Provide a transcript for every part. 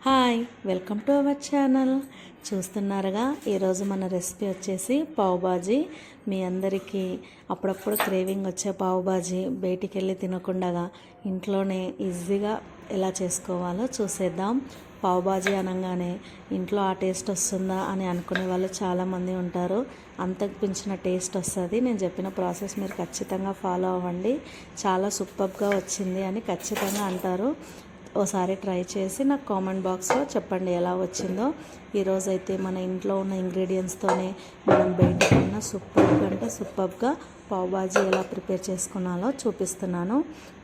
Hi, welcome to our channel. చూస్తున్నారుగా, ఈరోజు మన రెసిపీ వచ్చేసి పావ్ బాజీ. మీ అందరికీ అప్పుడప్పుడు క్రేవింగ్ వచ్చే పావ్ బాజీ బయటికి వెళ్ళి తినకుండా ఇంట్లోనే ఈజీగా ఎలా చేసుకోవాలో చూసేద్దాం. పావ్ బాజీ అనగానే ఇంట్లో ఆ టేస్ట్ వస్తుందా అని అనుకునే వాళ్ళు చాలామంది ఉంటారు. అంతకు మించిన టేస్ట్ వస్తుంది. నేను చెప్పిన ప్రాసెస్ మీరు ఖచ్చితంగా ఫాలో అవ్వండి. చాలా సూపర్గా వచ్చింది అని ఖచ్చితంగా అంటారు. ఓసారి ట్రై చేసి నాకు కామెంట్ బాక్స్లో చెప్పండి ఎలా వచ్చిందో. ఈరోజైతే మన ఇంట్లో ఉన్న ఇంగ్రీడియంట్స్తోనే మనం బయటకున్న సూపర్గా పావ్ బాజీ ఎలా ప్రిపేర్ చేసుకున్నాలో చూపిస్తున్నాను.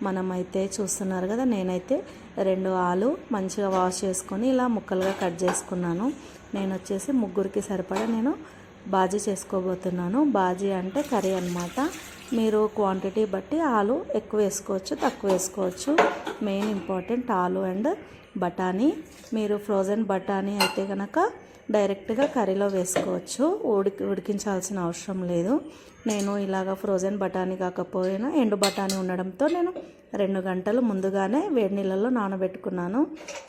మనమైతే చూస్తున్నారు కదా, నేనైతే 2 ఆలు మంచిగా వాష్ చేసుకొని ఇలా ముక్కలుగా కట్ చేసుకున్నాను. నేను వచ్చేసి ముగ్గురికి సరిపడా నేను బాజీ చేసుకోబోతున్నాను. బాజీ అంటే కర్రీ అన్నమాట. మీరు క్వాంటిటీ బట్టి ఆలు ఎక్కువ వేసుకోవచ్చు, తక్కువ వేసుకోవచ్చు. మెయిన్ ఇంపార్టెంట్ ఆలు అండ్ బఠానీ. మీరు ఫ్రోజన్ బఠానీ అయితే కనుక డైరెక్ట్గా కర్రీలో వేసుకోవచ్చు, ఉడికించాల్సిన అవసరం లేదు. నేను ఇలాగ ఫ్రోజన్ బఠానీ కాకపోయినా ఎండు బఠానీ ఉండడంతో నేను 2 గంటలు ముందుగానే వేడి నీళ్ళల్లో నానబెట్టుకున్నాను.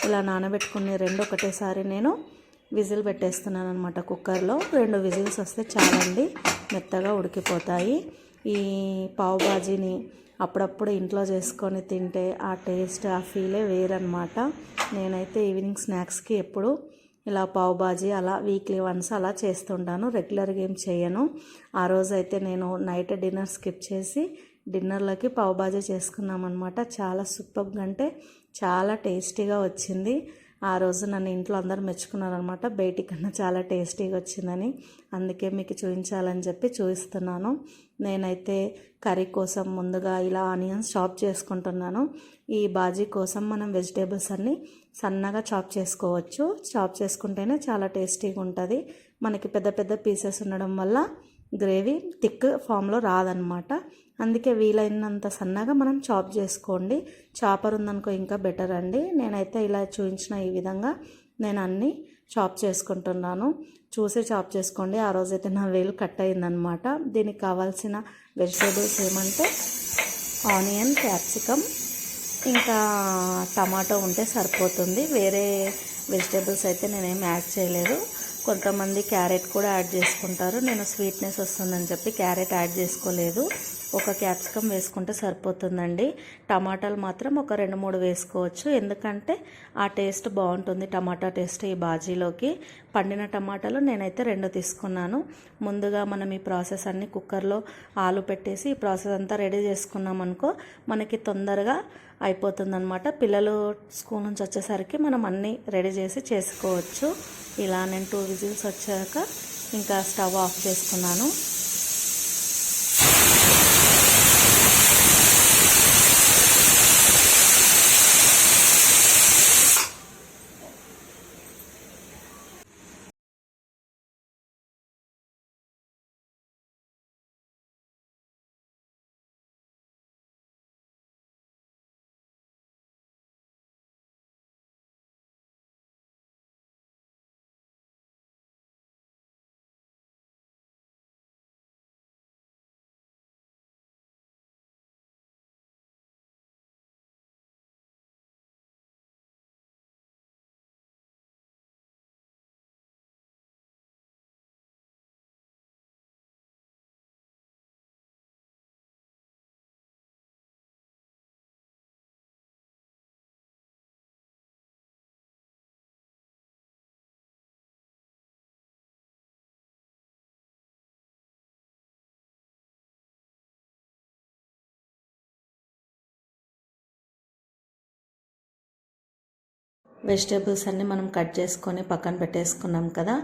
ఇలా నానబెట్టుకుని 2 ఒకటేసారి నేను విజిల్ పెట్టేస్తున్నాను అనమాట. కుక్కర్లో 2 విజిల్స్ వస్తే చాలండి, మెత్తగా ఉడికిపోతాయి. ఈ పావ్ బాజీని అప్పుడప్పుడు ఇంట్లో చేసుకొని తింటే ఆ టేస్ట్, ఆ ఫీలే వేరనమాట. నేనైతే ఈవినింగ్ స్నాక్స్కి ఎప్పుడు ఇలా పావ్ బాజీ అలా వీక్లీ వన్స్ అలా చేస్తుంటాను. రెగ్యులర్గా ఏం చేయను. ఆ రోజైతే నేను నైట్ డిన్నర్ స్కిప్ చేసి డిన్నర్లోకి పావ్ బాజీ చేసుకున్నామన్నమాట. చాలా సూపర్గా అంటే చాలా టేస్టీగా వచ్చింది. ఆ రోజు నన్ను ఇంట్లో అందరూ మెచ్చుకున్నారనమాట, బయటికన్నా చాలా టేస్టీగా వచ్చిందని. అందుకే మీకు చూపించాలని చెప్పి చూపిస్తున్నాను. నేనైతే కర్రీ కోసం ముందుగా ఇలా ఆనియన్స్ చాప్ చేసుకుంటున్నాను. ఈ బాజీ కోసం మనం వెజిటేబుల్స్ అన్నీ సన్నగా చాప్ చేసుకోవచ్చు. చాప్ చేసుకుంటేనే చాలా టేస్టీగా ఉంటుంది. మనకి పెద్ద పెద్ద పీసెస్ ఉండడం వల్ల గ్రేవీ థిక్ ఫామ్లో రాదనమాట. అందుకే వీలైనంత సన్నగా మనం చాప్ చేసుకోండి. చాపర్ ఉందనుకో ఇంకా బెటర్ అండి. నేనైతే ఇలా చూపించిన ఈ విధంగా నేను అన్నీ చాప్ చేసుకుంటున్నాను. చూసి చాప్ చేసుకోండి. ఆ రోజైతే నా వేలు కట్ అయిందనమాట. దీనికి కావాల్సిన వెజిటేబుల్స్ ఏమంటే ఆనియన్, క్యాప్సికమ్, ఇంకా టమాటో ఉంటే సరిపోతుంది. వేరే వెజిటేబుల్స్ అయితే నేనేం యాడ్ చేయలేదు. కొంతమంది క్యారెట్ కూడా యాడ్ చేసుకుంటారు. నేను స్వీట్నెస్ వస్తుందని చెప్పి క్యారెట్ యాడ్ చేసుకోలేదు. ఒక క్యాప్సికమ్ వేసుకుంటే సరిపోతుందండి. టమాటాలు మాత్రం ఒక 2-3 వేసుకోవచ్చు, ఎందుకంటే ఆ టేస్ట్ బాగుంటుంది, టమాటా టేస్ట్ ఈ బాజీలోకి. పండిన టమాటాలు నేనైతే 2 తీసుకున్నాను. ముందుగా మనం ఈ ప్రాసెస్ అన్ని కుక్కర్లో ఆలు పెట్టేసి ఈ ప్రాసెస్ అంతా రెడీ చేసుకున్నాం అనుకో, మనకి తొందరగా అయిపోతుందన్నమాట. పిల్లలు స్కూల్ నుంచి వచ్చేసరికి మనం అన్నీ రెడీ చేసి చేసుకోవచ్చు. ఇలా నేను 2 విజిల్స్ వచ్చాక ఇంకా స్టవ్ ఆఫ్ చేసుకున్నాను. వెజిటేబుల్స్ అన్నీ మనం కట్ చేసుకొని పక్కన పెట్టేసుకున్నాం కదా.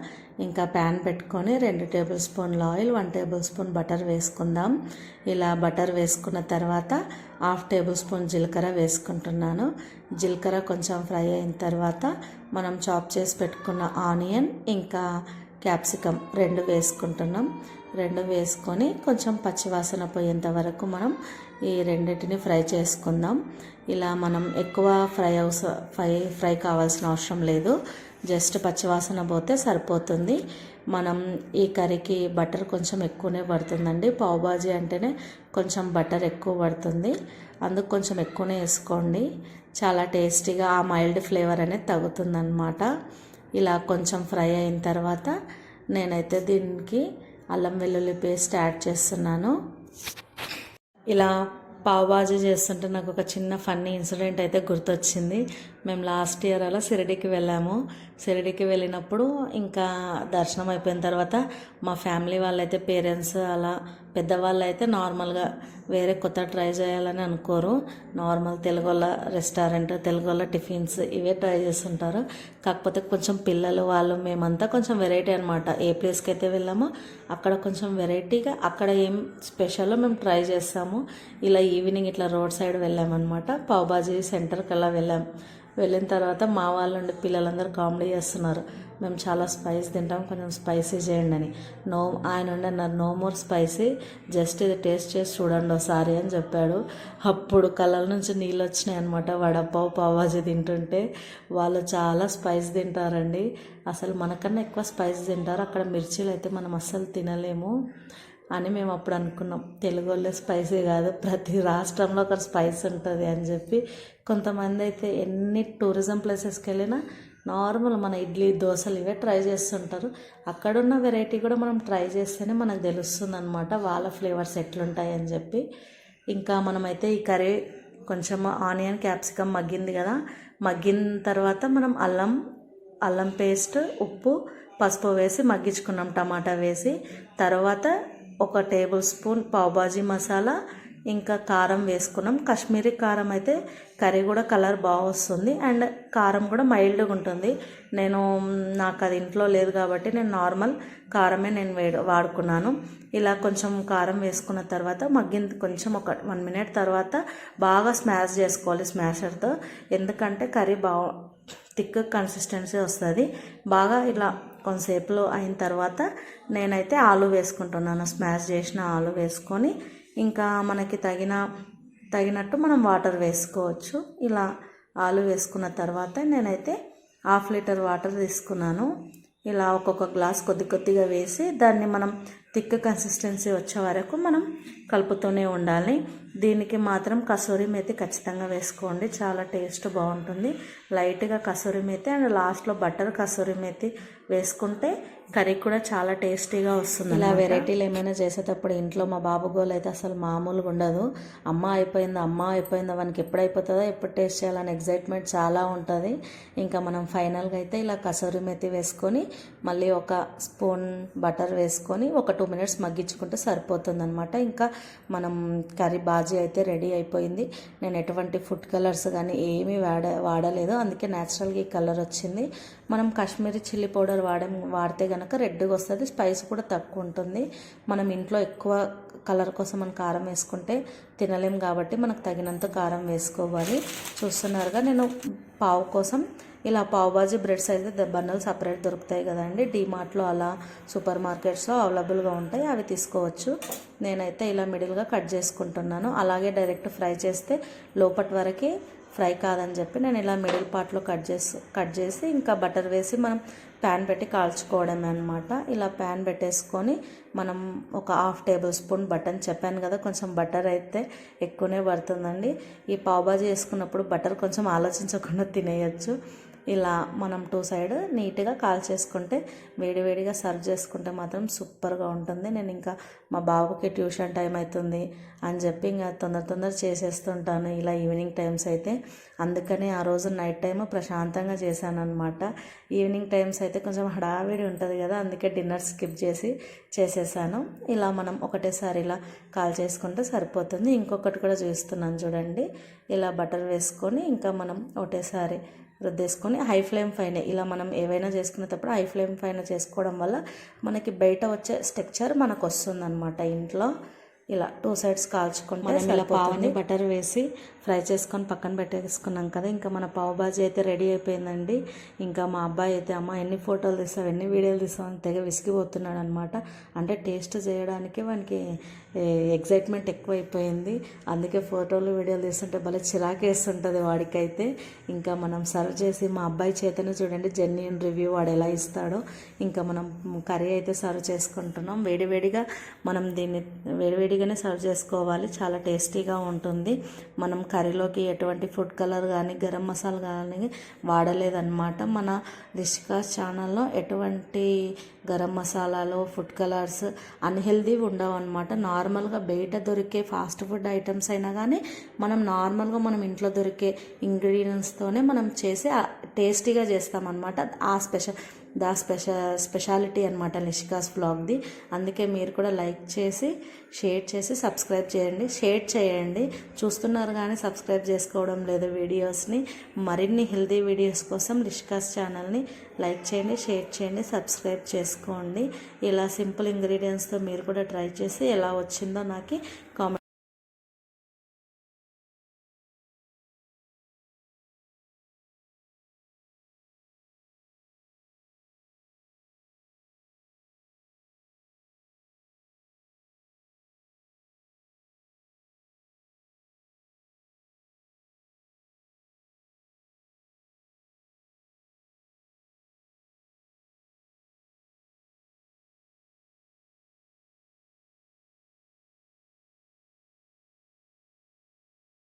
ఇంకా ప్యాన్ పెట్టుకొని 2 టేబుల్ స్పూన్ల ఆయిల్, 1 టేబుల్ స్పూన్ బటర్ వేసుకుందాం. ఇలా బటర్ వేసుకున్న తర్వాత 1/2 టేబుల్ స్పూన్ జీలకర్ర వేసుకుంటున్నాను. జీలకర్ర కొంచెం ఫ్రై అయిన తర్వాత మనం చాప్ చేసి పెట్టుకున్న ఆనియన్ ఇంకా క్యాప్సికమ్ 2 వేసుకుంటున్నాం. రెండు వేసుకొని కొంచెం పచ్చివాసన పోయేంత వరకు మనం ఈ రెండింటిని ఫ్రై చేసుకుందాం. ఇలా మనం ఎక్కువ ఫ్రై కావాల్సిన అవసరం లేదు, జస్ట్ పచ్చివాసన పోతే సరిపోతుంది. మనం ఈ కర్రీకి బటర్ కొంచెం ఎక్కువనే పడుతుందండి. పావ్ బాజీ అంటేనే కొంచెం బటర్ ఎక్కువ పడుతుంది, అందుకు కొంచెం ఎక్కువనే వేసుకోండి. చాలా టేస్టీగా ఆ మైల్డ్ ఫ్లేవర్ అనేది తగ్గుతుందన్నమాట. ఇలా కొంచెం ఫ్రై అయిన తర్వాత నేనైతే దీనికి అల్లం వెల్లుల్లి పేస్ట్ యాడ్ చేస్తున్నాను. ఇలా పావ్ బాజీ చేస్తుంటే నాకు ఒక చిన్న ఫన్నీ ఇన్సిడెంట్ అయితే గుర్తొచ్చింది. మేము లాస్ట్ ఇయర్ అలా షిరిడీకి వెళ్ళాము. షిరిడీకి వెళ్ళినప్పుడు ఇంకా దర్శనం అయిపోయిన తర్వాత మా ఫ్యామిలీ వాళ్ళైతే, పేరెంట్స్ అలా పెద్దవాళ్ళు అయితే నార్మల్గా వేరే కొత్త ట్రై చేయాలని అనుకోరు. నార్మల్ తెలుగు వాళ్ళ రెస్టారెంట్, తెలుగు వాళ్ళ టిఫిన్స్ ఇవే ట్రై చేస్తుంటారు. కాకపోతే కొంచెం పిల్లలు వాళ్ళు మేమంతా కొంచెం వెరైటీ అనమాట. ఏ ప్లేస్కి అయితే వెళ్ళామో అక్కడ కొంచెం వెరైటీగా, అక్కడ ఏం స్పెషల్లో మేము ట్రై చేస్తాము. ఇలా ఈవినింగ్ ఇట్లా రోడ్ సైడ్ వెళ్ళామన్నమాట. పావ్ బాజీ సెంటర్కి అలా వెళ్ళిన తర్వాత మా వాళ్ళు ఉండి పిల్లలందరూ కామెడీ చేస్తున్నారు, మేము చాలా స్పైస్ తింటాం, కొంచెం స్పైసీ చేయండి అని. ఆయన ఉండి అన్నారు, నో మోర్ స్పైసీ, జస్ట్ ఇది టేస్ట్ చేసి చూడండి ఒకసారి అని చెప్పాడు. అప్పుడు కళ్ళ నుంచి నీళ్ళు వచ్చినాయి అనమాట. వడపావ్ పావ్ బాజీ తింటుంటే వాళ్ళు చాలా స్పైస్ తింటారండి. అసలు మనకన్నా ఎక్కువ స్పైస్ తింటారు. అక్కడ మిర్చీలు అయితే మనం అస్సలు తినలేము అని మేము అప్పుడు అనుకున్నాం. తెలుగు వాళ్ళే స్పైసీ కాదు, ప్రతి రాష్ట్రంలో ఒక స్పైస్ ఉంటుంది అని చెప్పి. కొంతమంది అయితే ఎన్ని టూరిజం ప్లేసెస్కి వెళ్ళినా నార్మల్ మన ఇడ్లీ దోశలు ఇవే ట్రై చేస్తుంటారు. అక్కడున్న వెరైటీ కూడా మనం ట్రై చేస్తేనే మనకు తెలుస్తుంది అనమాట వాళ్ళ ఫ్లేవర్స్ ఎట్లుంటాయి అని చెప్పి. ఇంకా మనమైతే ఈ కర్రీ కొంచెం ఆనియన్ క్యాప్సికమ్ మగ్గింది కదా, మగ్గిన తర్వాత మనం అల్లం పేస్ట్, ఉప్పు, పసుపు వేసి మగ్గించుకున్నాం, టమాటా వేసి. తర్వాత 1 టేబుల్ స్పూన్ పావ్ బాజీ మసాలా, ఇంకా కారం వేసుకున్నాం. కాశ్మీరీ కారం అయితే కర్రీ కూడా కలర్ బాగా వస్తుంది, అండ్ కారం కూడా మైల్డ్గా ఉంటుంది. నాకు అది ఇంట్లో లేదు కాబట్టి నేను నార్మల్ కారమే వాడుకున్నాను. ఇలా కొంచెం కారం వేసుకున్న తర్వాత కొంచెం ఒక 1 మినిట్ తర్వాత బాగా స్మాష్ చేసుకోవాలి స్మాషర్తో, ఎందుకంటే కర్రీ బాగా థిక్ కన్సిస్టెన్సీ వస్తుంది. బాగా ఇలా కొంతసేపులో అయిన తర్వాత నేనైతే ఆలు వేసుకుంటున్నాను. స్మాష్ చేసిన ఆలు వేసుకొని ఇంకా మనకి తగినట్టు మనం వాటర్ వేసుకోవచ్చు. ఇలా ఆలు వేసుకున్న తర్వాత నేనైతే 1/2 లీటర్ వాటర్ తీసుకున్నాను. ఇలా ఒక్కొక్క గ్లాస్ కొద్దిగా వేసి దాన్ని మనం థిక్ కన్సిస్టెన్సీ వచ్చే వరకు మనం కలుపుతూనే ఉండాలి. దీనికి మాత్రం కసూరి మేతి ఖచ్చితంగా వేసుకోండి, చాలా టేస్ట్ బాగుంటుంది. లైట్గా కసూరి మేతి అండ్ లాస్ట్లో బటర్ కసూరి మేతి వేసుకుంటే కర్రీ కూడా చాలా టేస్టీగా వస్తుంది. ఇలా వెరైటీలు ఏమైనా చేసేటప్పుడు ఇంట్లో మా బాబు గోలు అయితే అసలు మామూలుగా ఉండదు. అమ్మ అయిపోయిందా, వానికి ఎప్పుడు అయిపోతుందో, ఎప్పుడు టేస్ట్ చేయాలని ఎగ్జైట్మెంట్ చాలా ఉంటుంది. ఇంకా మనం ఫైనల్గా అయితే ఇలా కసూరి మేతి వేసుకొని మళ్ళీ 1 స్పూన్ బటర్ వేసుకొని ఒక 2 మినిట్స్ మగ్గించుకుంటే సరిపోతుంది అనమాట. ఇంకా మనం కర్రీ బాజీ అయితే రెడీ అయిపోయింది. నేను ఎటువంటి ఫుడ్ కలర్స్ కానీ ఏమీ వాడలేదు, అందుకే న్యాచురల్గా ఈ కలర్ వచ్చింది. మనం కాశ్మీరీ చిల్లీ పౌడర్ వాడితే కనుక రెడ్గా వస్తుంది, స్పైస్ కూడా తక్కువ ఉంటుంది. మనం ఇంట్లో ఎక్కువ కలర్ కోసం మనం కారం వేసుకుంటే తినలేం కాబట్టి మనకు తగినంత కారం వేసుకోవాలి. చూస్తున్నారుగా నేను పావు కోసం ఇలా పావ్ బాజీ బ్రెడ్స్ అయితే బండలు సపరేట్ దొరుకుతాయి కదండి, డీమార్ట్లో అలా సూపర్ మార్కెట్స్లో అవైలబుల్గా ఉంటాయి, అవి తీసుకోవచ్చు. నేనైతే ఇలా మిడిల్గా కట్ చేసుకుంటున్నాను. అలాగే డైరెక్ట్ ఫ్రై చేస్తే లోపటి వరకు ఫ్రై కాదని చెప్పి నేను ఇలా మిడిల్ పార్ట్లో కట్ చేసి ఇంకా బటర్ వేసి మనం ప్యాన్ పెట్టి కాల్చుకోవడమే అనమాట. ఇలా ప్యాన్ పెట్టేసుకొని మనం ఒక 1/2 టేబుల్ స్పూన్ బటర్, చెప్పాను కదా కొంచెం బటర్ అయితే ఎక్కువనే పడుతుందండి. ఈ పావ్ బాజీ వేసుకున్నప్పుడు బటర్ కొంచెం ఆలోచించకుండా తినేయచ్చు. ఇలా మనం 2 సైడ్ నీట్గా కాల్చేసుకుంటే వేడివేడిగా సర్వ్ చేసుకుంటే మాత్రం సూపర్గా ఉంటుంది. నేను ఇంకా మా బాబుకి ట్యూషన్ టైం అవుతుంది అని చెప్పి ఇంకా తొందర చేసేస్తుంటాను ఇలా ఈవినింగ్ టైమ్స్ అయితే. అందుకని ఆ రోజు నైట్ టైం ప్రశాంతంగా చేశాను అనమాట. ఈవినింగ్ టైమ్స్ అయితే కొంచెం హడావిడి ఉంటుంది కదా, అందుకే డిన్నర్ స్కిప్ చేసేసాను. ఇలా మనం ఒకటేసారి ఇలా కాల్ చేసుకుంటే సరిపోతుంది. ఇంకొకటి కూడా చూస్తున్నాను చూడండి, ఇలా బటర్ వేసుకొని ఇంకా మనం ఒకటేసారి రుద్దేసుకొని హై ఫ్లేమ్ పైన ఇలా మనం ఏవైనా చేసుకునేటప్పుడు హై ఫ్లేమ్ పైన చేసుకోవడం వల్ల మనకి బయట వచ్చే స్ట్రక్చర్ మనకు వస్తుంది అనమాట. ఇంట్లో ఇలా 2 సైడ్స్ కాల్చుకుంటే మనం ఇలా పావుని బటర్ వేసి ఫ్రై చేసుకొని పక్కన పెట్టేసుకున్నాం కదా. ఇంకా మన పావు బాజీ అయితే రెడీ అయిపోయిందండి. ఇంకా మా అబ్బాయి అయితే అమ్మ ఎన్ని ఫోటోలు తీస్తావు ఎన్ని వీడియోలు తీస్తావు అని తెగ విసిగిపోతున్నాడు అనమాట. అంటే టేస్ట్ చేయడానికి వానికి ఎగ్జైట్మెంట్ ఎక్కువైపోయింది. అందుకే ఫోటోలు వీడియోలు తీస్తుంటే భలే చిరాకేస్తుంటుంది వాడికైతే. ఇంకా మనం సర్వ్ చేసి మా అబ్బాయి చేతనే చూడండి జెన్యూన్ రివ్యూ వాడు ఎలా ఇస్తాడో. ఇంకా మనం కర్రీ అయితే సర్వ్ చేసుకుంటున్నాం. వేడివేడిగా మనం దీన్ని వేడివేడిగానే సర్వ్ చేసుకోవాలి, చాలా టేస్టీగా ఉంటుంది. మనం కర్రీలోకి ఎటువంటి ఫుడ్ కలర్ కానీ గరం మసాలా కానీ వాడలేదన్నమాట. మన రిషికాస్ ఛానల్లో ఎటువంటి గరం మసాలాలు ఫుడ్ కలర్స్ అన్హెల్దీ ఉండవు అనమాట. నార్మల్గా బయట దొరికే ఫాస్ట్ ఫుడ్ ఐటమ్స్ అయినా కానీ మనం నార్మల్గా మనం ఇంట్లో దొరికే ఇంగ్రీడియంట్స్తోనే మనం చేసి టేస్టీగా చేస్తామన్నమాట. స్పెషాలిటీ అనమాట నిషికాస్ వ్లాగ్ది. అందుకే మీరు కూడా లైక్ చేసి షేర్ చేసి సబ్స్క్రైబ్ చేయండి. షేర్ చేయండి, చూస్తున్నారు కానీ సబ్స్క్రైబ్ చేసుకోవడం లేదు వీడియోస్ని. మరిన్ని హెల్తీ వీడియోస్ కోసం నిషికాస్ ఛానల్ని లైక్ చేయండి, షేర్ చేయండి, సబ్స్క్రైబ్ చేసుకోండి. ఇలా సింపుల్ ఇంగ్రీడియంట్స్తో మీరు కూడా ట్రై చేసి ఎలా వచ్చిందో నాకు కామెంట్